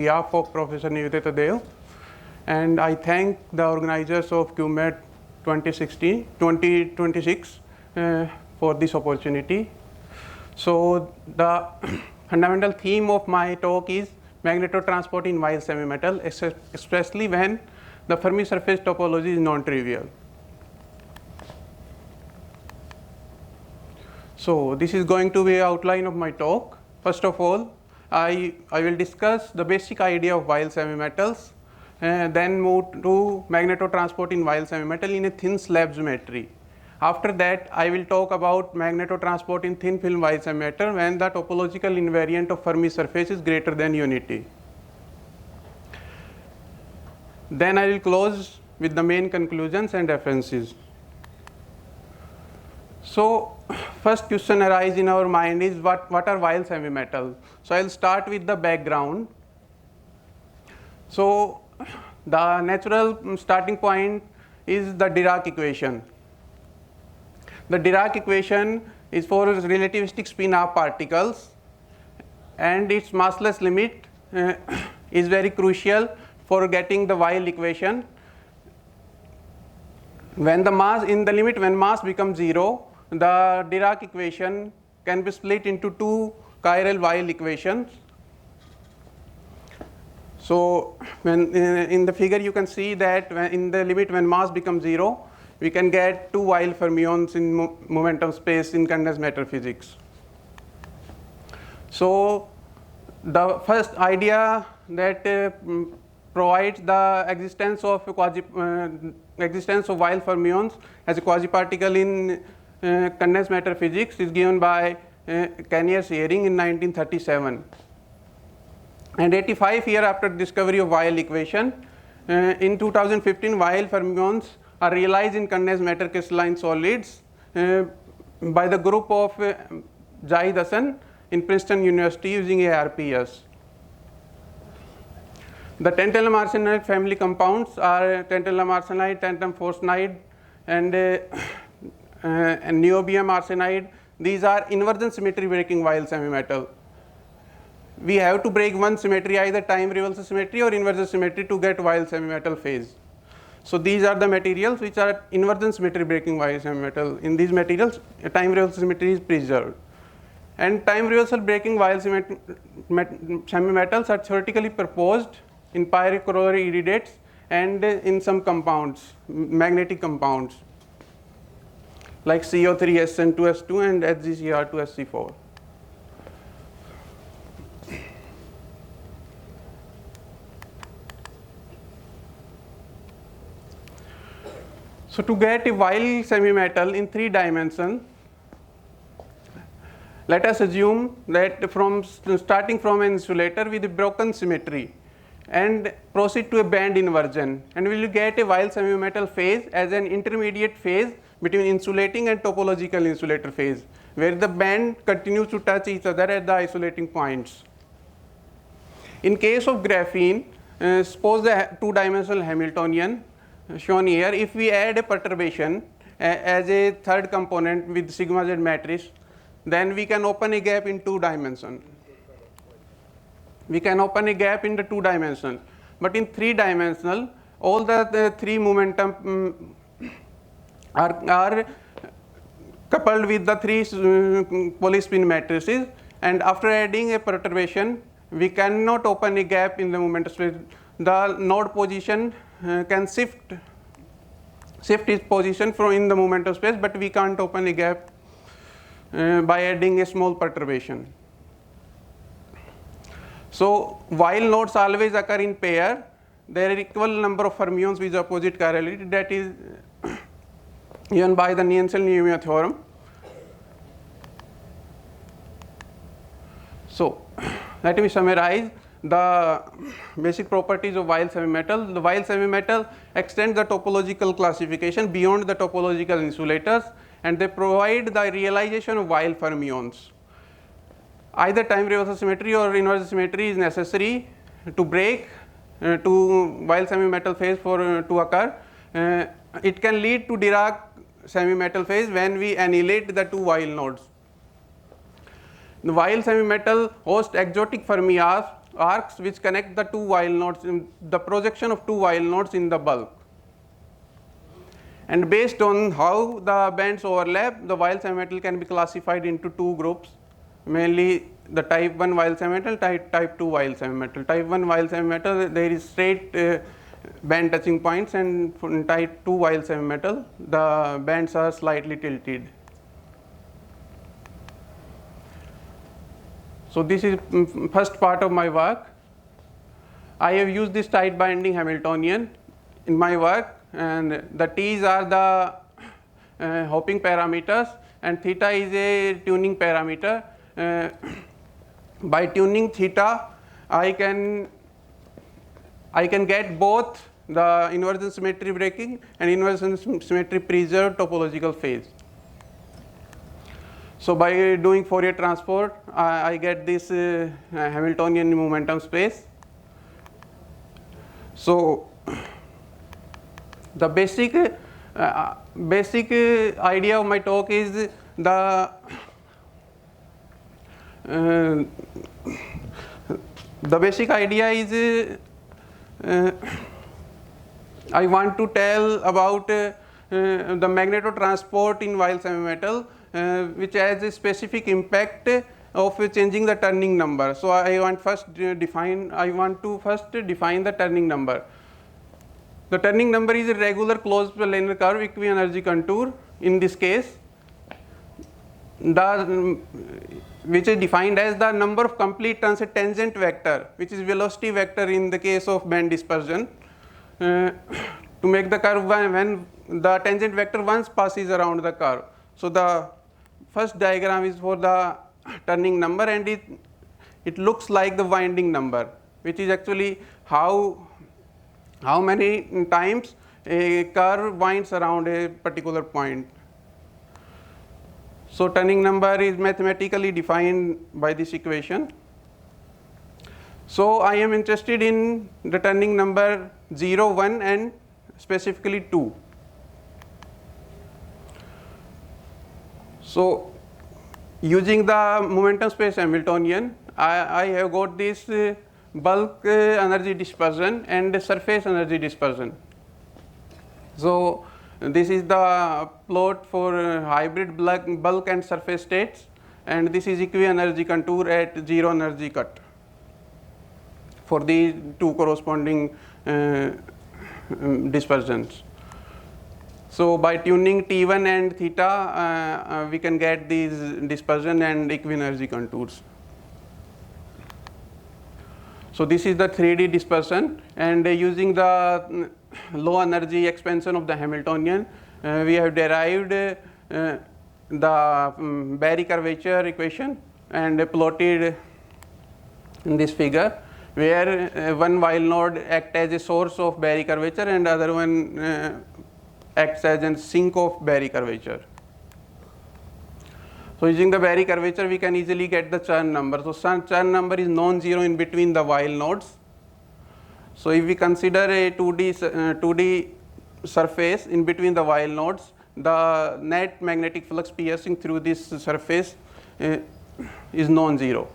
behalf of Professor Nivedita Dev, and I thank the organizers of QMET 2026 for this opportunity. So the fundamental theme of my talk is magnetotransport in wire semi-metal, especially when the Fermi surface topology is non-trivial. So this is going to be an outline of my talk. First of all, I will discuss the basic idea of wire semi-metals, then move to magnetotransport in wire semi-metal in a thin slab geometry. After that, I will talk about magnetotransport in thin film wire semi-metal when the topological invariant of Fermi surface is greater than unity. Then I will close with the main conclusions and references. So first question arises in our mind is what are wire semi-metals? So I will start with the background. So the natural starting point is the Dirac equation. The Dirac equation is for relativistic spin of particles, and its massless limit is very crucial for getting the Weyl equation. When the mass when mass becomes 0, the Dirac equation can be split into two chiral Weyl equations. So when in the figure you can see that in the limit when mass becomes 0, we can get two Weyl fermions in momentum space in condensed matter physics. So the first idea that provides the existence of Weyl fermions as a quasi-particle in condensed matter physics is given by Canier-Seyring in 1937. And 85 years after discovery of Weyl equation, in 2015 Weyl fermions are realized in condensed matter crystalline solids by the group of Zahid Hasan in Princeton University using ARPS. The tantalum arsenide family compounds are tantalum arsenide, tantalum forstenide, and niobium arsenide. These are inversion symmetry breaking Weyl semi-metal. We have to break one symmetry, either time reversal symmetry or inversion symmetry, to get Weyl semi-metal phase. So these are the materials which are inversion symmetry breaking Weyl semi-metal. In these materials, time reversal symmetry is preserved. And time reversal breaking Weyl semi-metals are theoretically proposed in pyrochloride iridates and in some compounds, magnetic compounds like CO3SN2S2 and HgCr2SC4. So to get a Weyl semi-metal in 3 dimensions, let us assume that starting from an insulator with a broken symmetry and proceed to a band inversion, and we will get a Weyl semi-metal phase as an intermediate phase between insulating and topological insulator phase, where the band continues to touch each other at the isolating points. In case of graphene, suppose the 2-dimensional Hamiltonian shown here, if we add a perturbation as a third component with sigma z matrix, then we can open a gap in 2 dimensions. We can open a gap in the 2 dimensional, but in 3-dimensional, all the 3 momentum are coupled with the 3 polyspin matrices, and after adding a perturbation, we cannot open a gap in the momentum space. The node position can shift its position from in the momentum space, but we can't open a gap by adding a small perturbation. So while nodes always occur in pair, there are equal number of fermions with opposite chirality, that is given by the Nielsen-Neumeier theorem. So let me summarize the basic properties of Weyl semi-metal. The Weyl semi-metal extends the topological classification beyond the topological insulators, and they provide the realization of Weyl fermions. Either time reversal symmetry or inversion symmetry is necessary to break to Weyl semi-metal phase to occur. It can lead to Dirac semi-metal phase when we annihilate the 2 Weyl nodes. The Weyl semi-metal hosts exotic fermions arcs which connect the two while nodes, the projection of two while nodes in the bulk. And based on how the bands overlap, the while semi-metal can be classified into two groups, mainly the type 1 while semi-metal, type 2 while semi-metal. Type 1 while semi-metal, there is straight band touching points, and for type 2 while semi-metal, the bands are slightly tilted. So this is first part of my work. I have used this tight binding Hamiltonian in my work, and the T's are the hopping parameters, and theta is a tuning parameter. By tuning theta, I can get both the inversion symmetry breaking and inversion symmetry preserved topological phase. So by doing Fourier transform, I get this Hamiltonian momentum space. So the basic idea of my talk is the basic idea is I want to tell about the magnetotransport in while semi-metal, which has a specific impact of changing the turning number. So I want to first define the turning number. The turning number is a regular closed planar curve equi-energy contour in this case, which is defined as the number of complete turns a tangent vector, which is velocity vector in the case of band dispersion, to make the curve when the tangent vector once passes around the curve. So the first diagram is for the turning number, and it looks like the winding number, which is actually how many times a curve winds around a particular point. So turning number is mathematically defined by this equation. So I am interested in the turning number 0, 1 and specifically 2. So using the momentum space Hamiltonian, I have got this bulk energy dispersion and surface energy dispersion. So this is the plot for hybrid bulk and surface states, and this is equi-energy contour at zero energy cut for these two corresponding dispersions. So by tuning T1 and theta, we can get these dispersion and equi-energy contours. So this is the 3D dispersion, and using the low energy expansion of the Hamiltonian, we have derived the Barry curvature equation and plotted in this figure, where one while node acts as a source of Barry curvature and other one acts as a sink of Barry curvature. So using the Barry curvature, we can easily get the Chern number. So Chern number is non-zero in between the while nodes. So if we consider a 2D surface in between the while nodes, the net magnetic flux piercing through this surface is non-zero.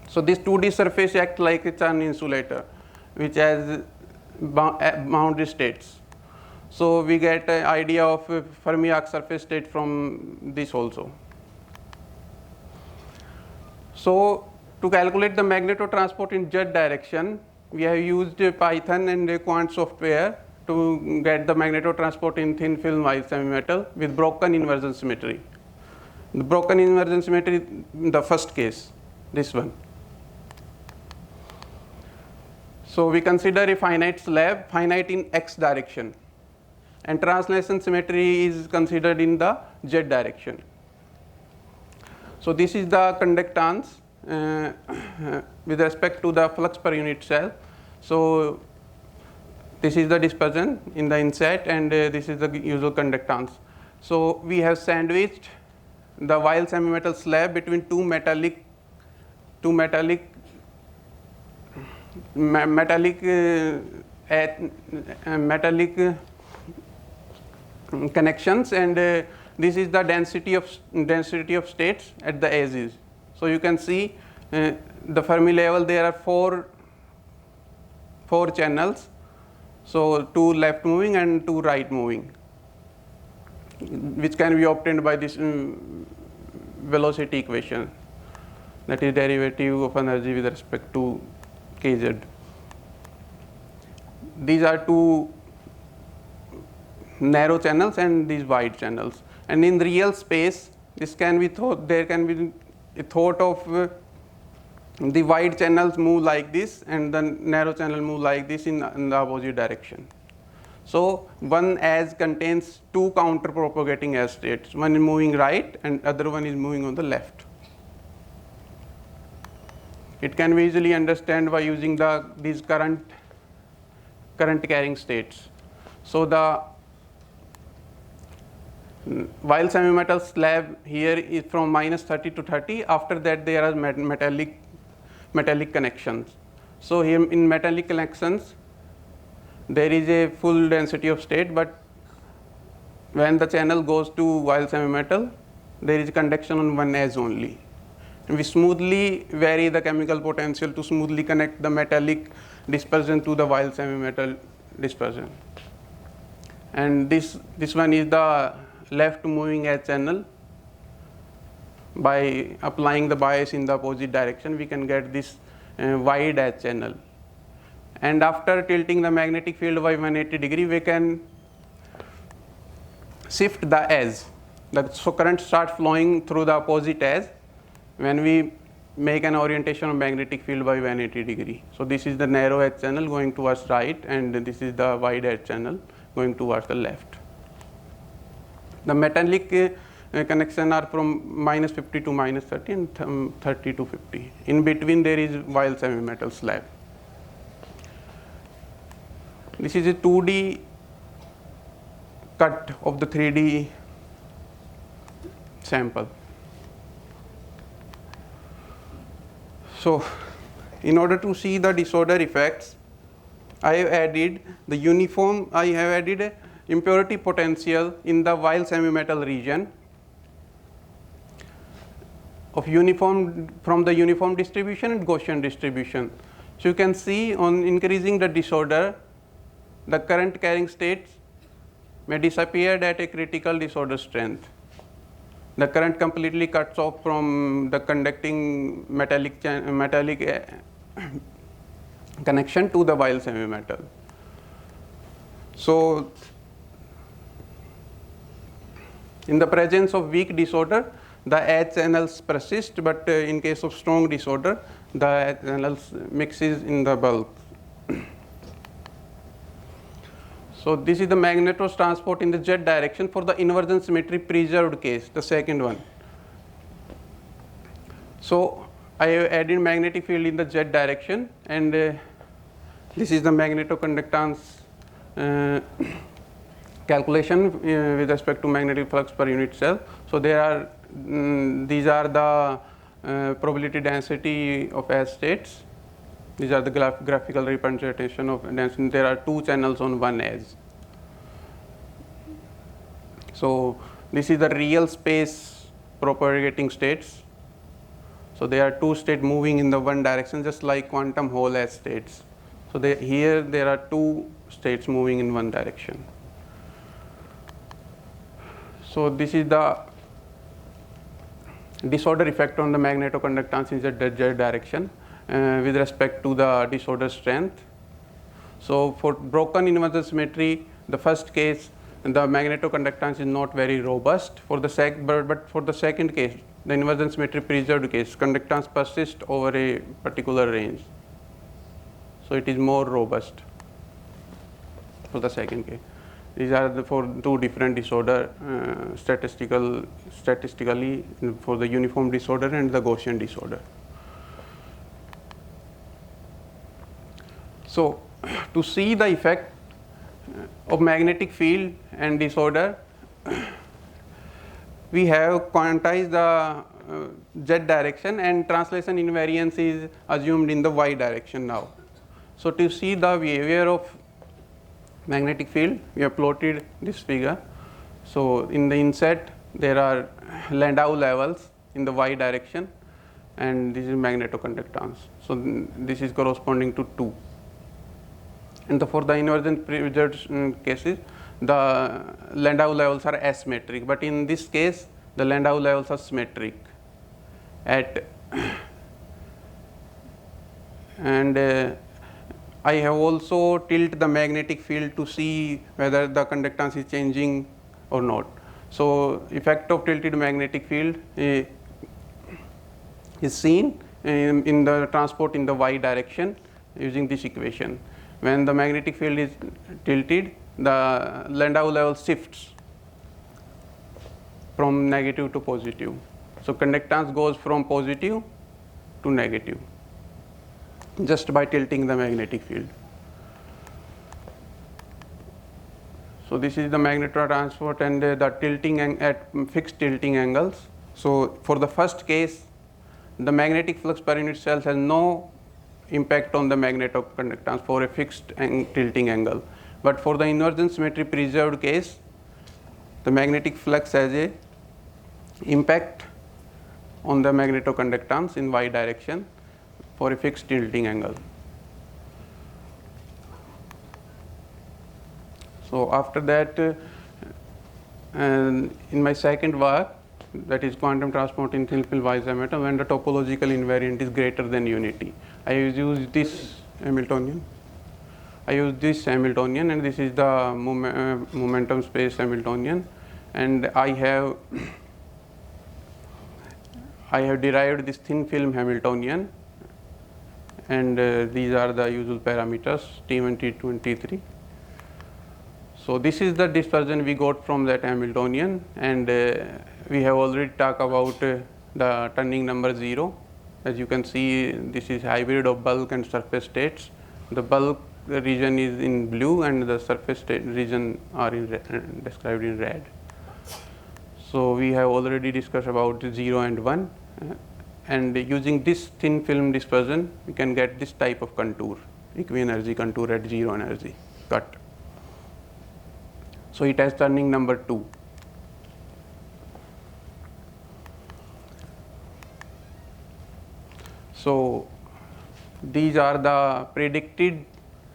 So this 2D surface acts like a Chern insulator, which has boundary states. So we get an idea of Fermi arc surface state from this also. So to calculate the magnetotransport in z direction, we have used Python and quant software to get the magnetotransport in thin film while semi-metal with broken inversion symmetry. The broken inversion symmetry in the first case, this one. So we consider a finite slab, finite in x direction, and translation symmetry is considered in the z direction. So this is the conductance with respect to the flux per unit cell. So this is the dispersion in the inset, and this is the usual conductance. So we have sandwiched the while semi-metal slab between two metallic connections, and this is the density of states at the edges. So you can see the Fermi level, there are four channels. So 2 left moving and 2 right moving, which can be obtained by this velocity equation, that is derivative of energy with respect to kz. These are 2 narrow channels and these wide channels. And in real space, this can be there can be a thought of the wide channels move like this and the narrow channel move like this in the opposite direction. So one edge contains 2 counter propagating edge states. One is moving right and other one is moving on the left. It can be easily understood by using these current carrying states. So the while semi-metal slab here is from -30 to 30. After that there are metallic connections. So here in metallic connections there is a full density of state, but when the channel goes to while semi-metal, there is conduction on one edge only. And we smoothly vary the chemical potential to smoothly connect the metallic dispersion to the while semi-metal dispersion. And this one is the left moving edge channel. By applying the bias in the opposite direction, we can get this wide edge channel. And after tilting the magnetic field by 180 degree, we can shift the edge. So current starts flowing through the opposite edge when we make an orientation of magnetic field by 180 degree. So this is the narrow edge channel going towards right, and this is the wide edge channel going towards the left. The metallic connection are from -50 to -30 and 30 to 50. In between there is while semi-metal slab. This is a 2D cut of the 3D sample. So in order to see the disorder effects, I have added a impurity potential in the while semi-metal region of from the uniform distribution and Gaussian distribution. So you can see on increasing the disorder, the current carrying states may disappear at a critical disorder strength. The current completely cuts off from the conducting metallic connection to the while semi-metal. So in the presence of weak disorder, the edge channels persist, but in case of strong disorder, the edge channels mixes in the bulk. So this is the magnetos transport in the z direction for the inversion symmetry preserved case, the second one. So I have added magnetic field in the z direction, and this is the magnetoconductance calculation with respect to magnetic flux per unit cell. So there are these are the probability density of edge states. These are the graphical representation of density. There are 2 channels on one edge. So this is the real space propagating states. So there are 2 states moving in the one direction, just like quantum Hall edge states. So here there are 2 states moving in one direction. So this is the disorder effect on the magnetoconductance in the z direction with respect to the disorder strength. So for broken inversion symmetry, the first case, the magnetoconductance is not very robust. But for the second case, the inversion symmetry preserved case, conductance persists over a particular range. So it is more robust for the second case. These are for 2 different disorder statistically for the uniform disorder and the Gaussian disorder. So to see the effect of magnetic field and disorder, we have quantized the z direction, and translation invariance is assumed in the y direction now. So to see the behavior of magnetic field, we have plotted this figure. So in the inset there are Landau levels in the y direction, and this is magnetoconductance. So this is corresponding to 2. And for the inversion preserved cases, the Landau levels are asymmetric, but in this case the Landau levels are symmetric at and I have also tilted the magnetic field to see whether the conductance is changing or not. So effect of tilted magnetic field is seen in the transport in the y direction using this equation. When the magnetic field is tilted, the Landau level shifts from negative to positive. So conductance goes from positive to negative just by tilting the magnetic field. So this is the magnetotransport and the tilting at fixed tilting angles. So for the first case, the magnetic flux per unit cell has no impact on the magnetoconductance for a fixed tilting angle. But for the inversion symmetry preserved case, the magnetic flux has a impact on the magnetoconductance in y direction for a fixed tilting angle. So after that, in my second work, that is quantum transport in thin film Weisser when the topological invariant is greater than unity, I use this Hamiltonian. And this is the momentum space Hamiltonian, and I have derived this thin film Hamiltonian, and these are the usual parameters T1, T2 and T3. So this is the dispersion we got from that Hamiltonian, and we have already talked about the turning number 0. As you can see, this is hybrid of bulk and surface states. The bulk region is in blue and the surface state region are in described in red. So we have already discussed about 0 and 1, and using this thin film dispersion we can get this type of contour, equi-energy contour at 0 energy cut. So it has turning number 2. So these are the predicted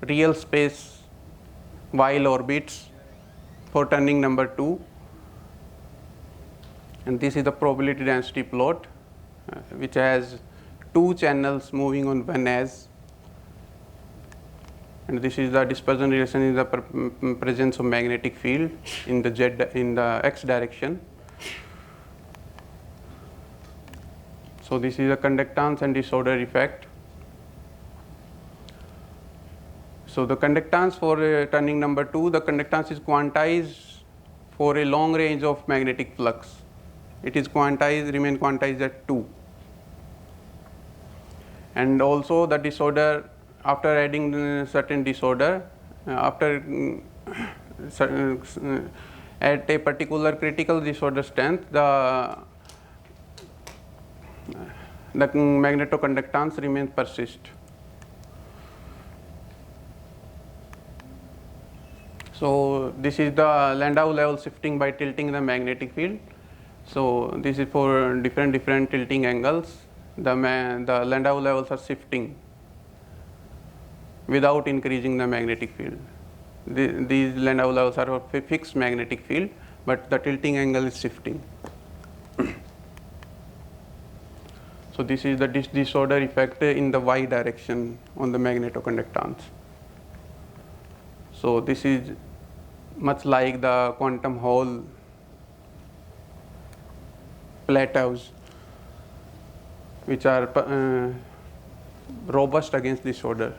real space Weil orbits for turning number 2, and this is the probability density plot which has 2 channels moving on one edge, and this is the dispersion relation in the presence of magnetic field in the x direction. So this is the conductance and disorder effect. So the conductance for turning number 2, the conductance is quantized for a long range of magnetic flux. It is quantized, remain quantized at 2. And also the disorder, after adding certain disorder, at a particular critical disorder strength, the magnetoconductance remains persist. So this is the Landau level shifting by tilting the magnetic field. So this is for different tilting angles. The Landau levels are shifting without increasing the magnetic field. These Landau levels are of a fixed magnetic field, but the tilting angle is shifting. So this is the disorder effect in the y direction on the magnetoconductance. So this is much like the quantum Hall plateaus, which are robust against disorder.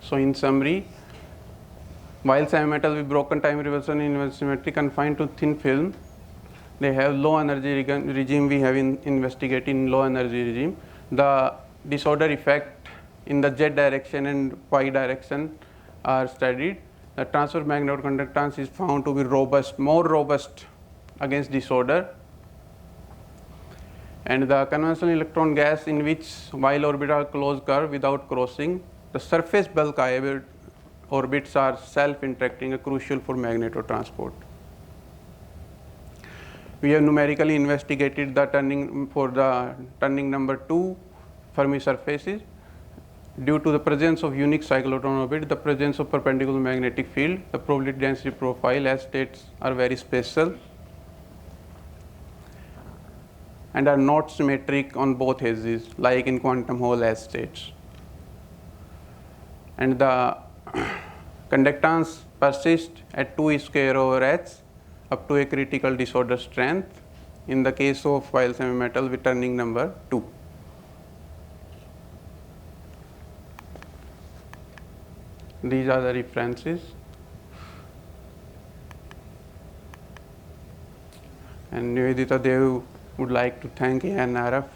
So in summary, while semi-metal with broken time reversal in inverse symmetry confined to thin film, they have low energy regime we have investigated in low energy regime. The disorder effect in the z direction and y direction are studied. The transverse magnetoconductance is found to be robust, more robust against disorder. And the conventional electron gas in which Weil orbits are closed curve without crossing, the surface bulk orbits are self-interacting, crucial for magnetotransport. We have numerically investigated the turning number 2 Fermi surfaces. Due to the presence of unique cyclotron orbit, the presence of perpendicular magnetic field, the probability density profile as states are very special and are not symmetric on both edges like in quantum Hall as states. And the conductance persists at 2 square over h up to a critical disorder strength in the case of Weil semi-metal with turning number 2. These are the references. And Nivedita Dev would like to thank ANRF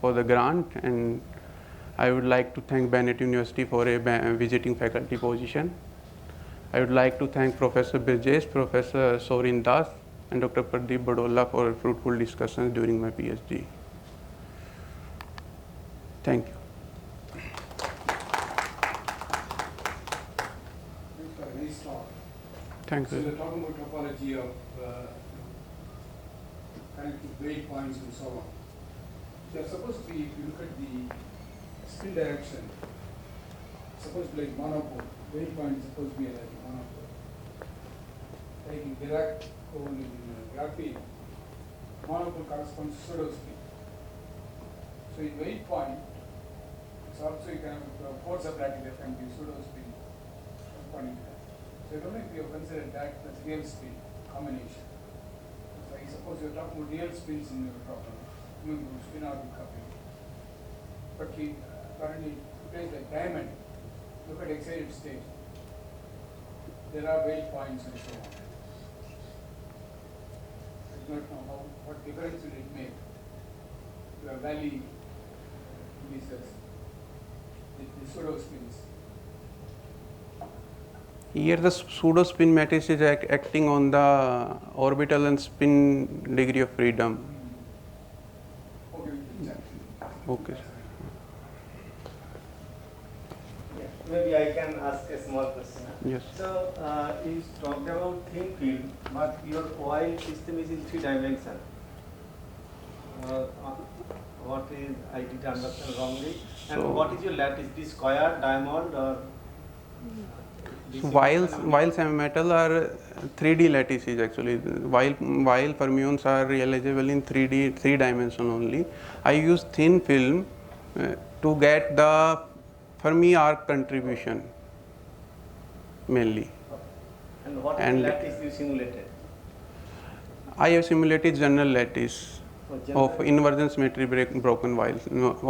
for the grant, and I would like to thank Bennett University for a visiting faculty position. I would like to thank Professor Birjesh, Professor Sorin Das, and Dr. Pradeep Badola for fruitful discussions during my PhD. Thank you. Nice talk. Thank So you. you're talking about topology of connected wave points and so on. They're supposed to be, if you look at the spin direction, supposed to be like monopole. Wave point is supposed to be like a monopole. Like in Dirac cone in graphene, monopole corresponds to pseudo spin. So in wave point, it's also you can have force lattice that can be pseudo spin corresponding to that. So I don't know if you have considered that as real spin combination. So I suppose you're talking about real spins in your problem, spin orbit coupling. But we currently place like diamond, look at excited state. There are wave points and so on. I do not know what difference will it make to a valley indices, the pseudo spins. Here the pseudo spin matrix is acting on the orbital and spin degree of freedom. Okay, we can check. Okay. Yeah, maybe I can ask a small question. Yes. So you talked about thin field, but your oil system is in 3 dimensions. What is, I did understand wrongly. And So- what is your lattice? This square, diamond, or? So while semi-metal are 3D lattices actually, while fermions are realizable in 3 dimension only. I use thin film to get the Fermi arc contribution mainly. And what is And- the lattice you simulated? I have simulated general lattice For of general- inversion symmetry broken while,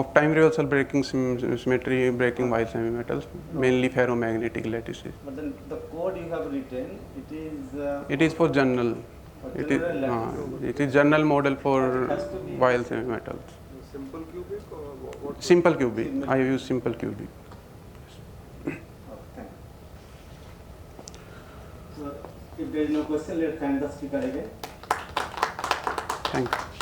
of time reversal breaking symmetry breaking while semi-metals, mainly ferromagnetic lattices. But then the code you have written, it is It is for general. for It is, general lattice. it is general model for It has to be- while semi-metals. Simple cubic or what? Simple cubic. I use simple cubic. Oh, thank you. So if there is no question, let's thank the speaker again. Thank you.